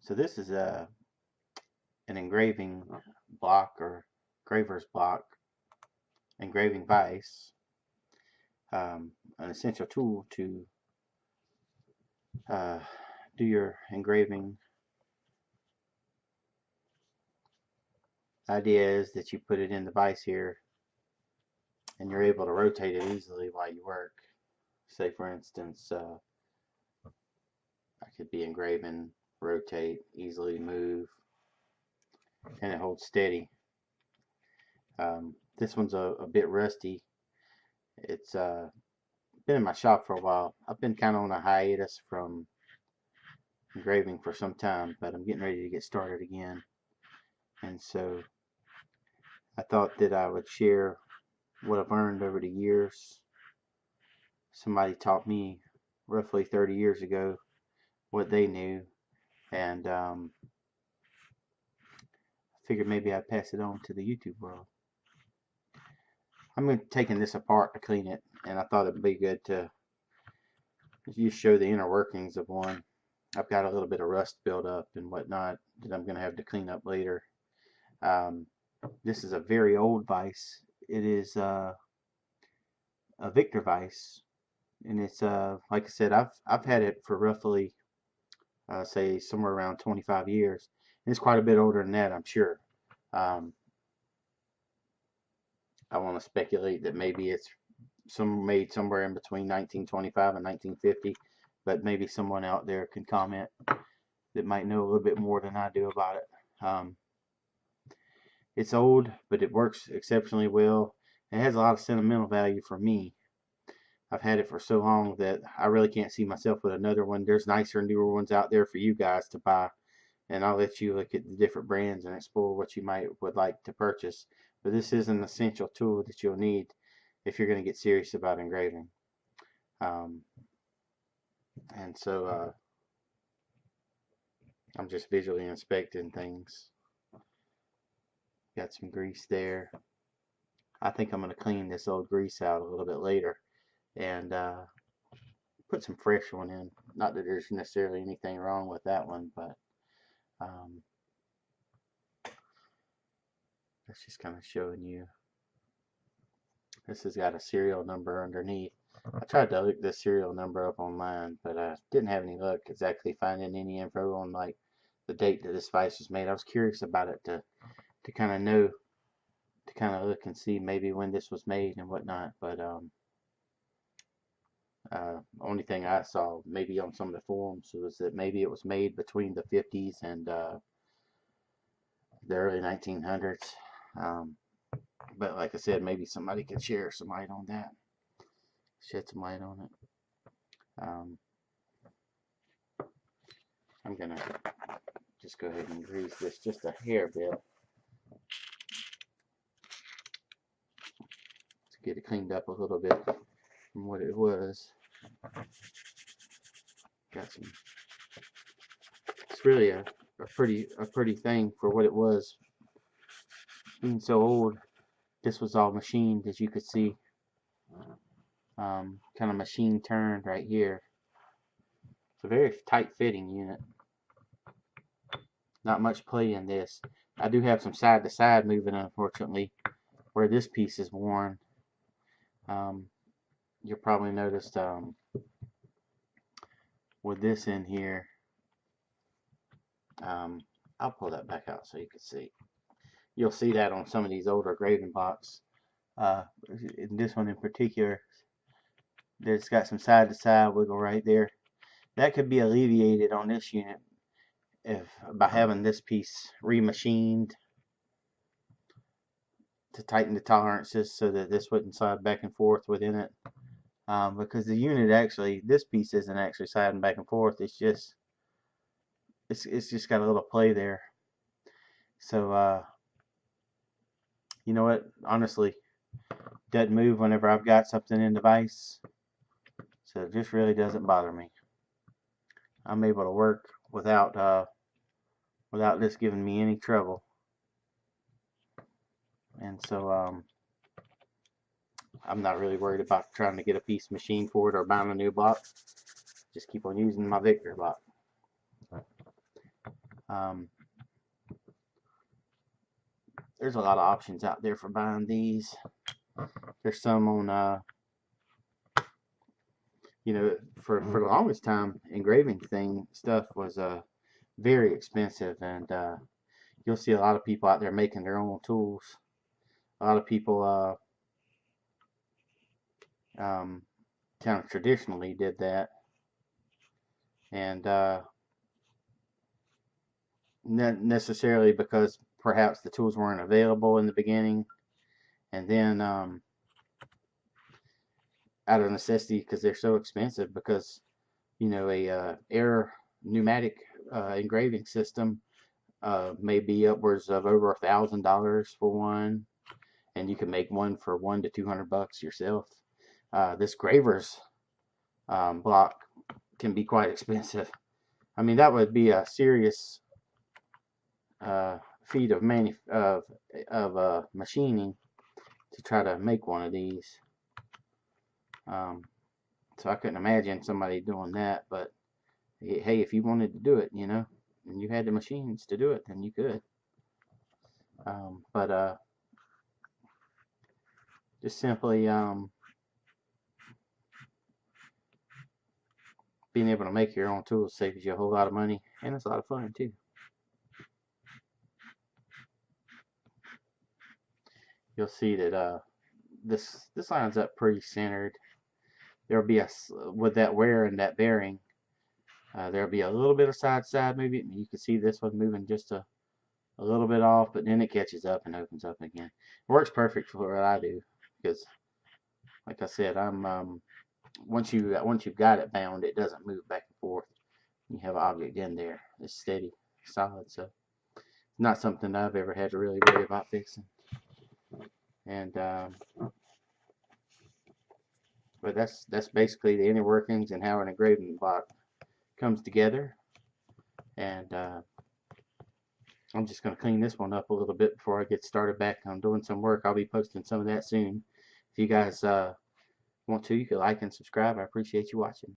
So this is an engraving block or graver's block, engraving vise, an essential tool to uh, do your engraving. Idea is that you put it in the vise here and you're able to rotate it easily while you work. Say for instance, I could be engraving, rotate, easily move, and it holds steady. This one's a bit rusty. It's been in my shop for a while. I've been kind of on a hiatus from engraving for some time, but I'm getting ready to get started again. And so I thought that I would share what I've learned over the years. Somebody taught me roughly 30 years ago what they knew, and I figured maybe I'd pass it on to the YouTube world. I'm taking this apart to clean it, and I thought it'd be good to just show the inner workings of one. I've got a little bit of rust built up and whatnot that I'm going to have to clean up later. This is a very old vise. It is a Victor vise, and it's like I said, I've had it for roughly say somewhere around 25 years. And it's quite a bit older than that, I'm sure. Um, I want to speculate that maybe it's made somewhere in between 1925 and 1950, but maybe someone out there can comment that might know a little bit more than I do about it. It's old, but it works exceptionally well. It has a lot of sentimental value for me. I've had it for so long that I really can't see myself with another one. There's nicer, newer ones out there for you guys to buy, and I'll let you look at the different brands and explore what you would like to purchase. But this is an essential tool that you'll need if you're going to get serious about engraving. Um, and so I'm just visually inspecting things. Got some grease there. I think I'm going to clean this old grease out a little bit later and put some fresh one in. Not that there's necessarily anything wrong with that one, but um, that's just kind of showing you. This has got a serial number underneath. I tried to look this serial number up online, but I didn't have any luck exactly finding any info on like the date that this vise was made. I was curious about it to kind of know, to kind of look and see maybe when this was made and whatnot. But only thing I saw maybe on some of the forums was that maybe it was made between the 50s and the early 1900s. But like I said, maybe somebody could share some light on that, shed some light on it. I'm gonna just go ahead and grease this just a hair bit to get it cleaned up a little bit from what it was. Got some. It's really a pretty thing for what it was. Being so old, this was all machined, as you could see. Kind of machine turned right here. It's a very tight fitting unit. Not much play in this. I do have some side to side moving, unfortunately, where this piece is worn. You'll probably noticed with this in here, I'll pull that back out so you can see. You'll see that on some of these older graving blocks. In this one in particular, there's got some side to side wiggle right there. That could be alleviated on this unit by having this piece remachined to tighten the tolerances so that this wouldn't slide back and forth within it. Because the unit actually, this piece isn't actually sliding back and forth. It's just got a little play there. So you know what? Honestly, it doesn't move whenever I've got something in the vise, so it just really doesn't bother me. I'm able to work without this giving me any trouble. And so I'm not really worried about trying to get a piece machined for it or buying a new block. Just keep on using my Victor block. Um, there's a lot of options out there for buying these. There's some on, for the longest time, engraving stuff was very expensive, and you'll see a lot of people out there making their own tools. A lot of people kind of traditionally did that, and not necessarily because perhaps the tools weren't available in the beginning, and then out of necessity because they're so expensive. Because a air pneumatic engraving system may be upwards of over $1,000 for one, and you can make one for $100 to $200 yourself. This graver's block can be quite expensive. I mean, that would be a serious feat of machining to try to make one of these. So I couldn't imagine somebody doing that. But hey, if you wanted to do it, and you had the machines to do it, then you could. But just simply being able to make your own tools saves you a whole lot of money, and it's a lot of fun too. You'll see that this lines up pretty centered. There'll be with that wear and that bearing, there'll be a little bit of side movement. You can see this one moving just a little bit off, but then it catches up and opens up again. It works perfect for what I do, because like I said, I'm once you've got it bound, it doesn't move back and forth. You have an object in there, it's steady, solid. So not something I've ever had to really worry about fixing. And but that's basically the inner workings and how an engraving block comes together. And I'm just going to clean this one up a little bit before I get started back on doing some work. I'll be posting some of that soon. If you guys want to, you can like and subscribe. I appreciate you watching.